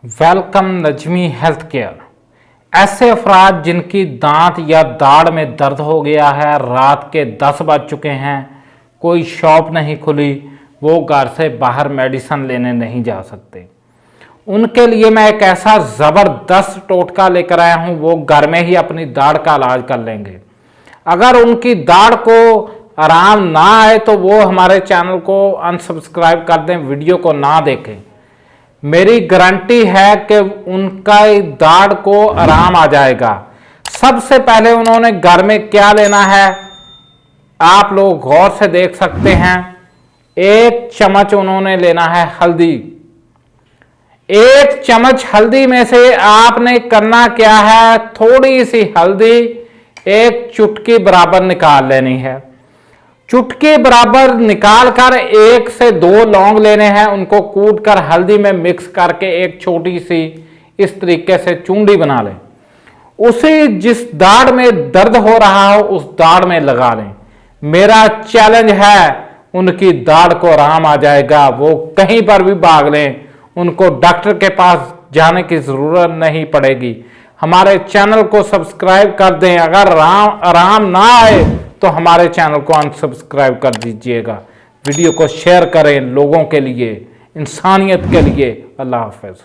Welcome Najmi health care. ऐसे अफराद जिनकी दांत या दाढ़ में दर्द हो गया है, रात के 10 बज चुके हैं, कोई शॉप नहीं खुली, वो घर से बाहर मेडिसिन लेने नहीं जा सकते, उनके लिए मैं एक ऐसा ज़बरदस्त टोटका लेकर आया हूँ। वो घर में ही अपनी दाढ़ का इलाज कर लेंगे। अगर उनकी दाढ़ को आराम ना आए तो वो हमारे चैनल को अनसब्सक्राइब कर दें, वीडियो को ना देखें। मेरी गारंटी है कि उनका दाढ़ को आराम आ जाएगा। सबसे पहले उन्होंने घर में क्या लेना है, आप लोग गौर से देख सकते हैं। 1 चम्मच उन्होंने लेना है हल्दी। 1 चम्मच हल्दी में से आपने करना क्या है, थोड़ी सी हल्दी 1 चुटकी बराबर निकाल लेनी है। चुटकी बराबर निकाल कर 1 से 2 लौंग लेने हैं, उनको कूट कर हल्दी में मिक्स करके एक छोटी सी इस तरीके से चूंडी बना लें। उसी जिस दाढ़ में दर्द हो रहा हो उस दाढ़ में लगा लें। मेरा चैलेंज है, उनकी दाढ़ को आराम आ जाएगा। वो कहीं पर भी भाग लें, उनको डॉक्टर के पास जाने की जरूरत नहीं पड़ेगी। हमारे चैनल को सब्सक्राइब कर दें। अगर आराम ना आए तो हमारे चैनल को अनसब्सक्राइब कर दीजिएगा। वीडियो को शेयर करें लोगों के लिए, इंसानियत के लिए। अल्लाह हाफ़िज़।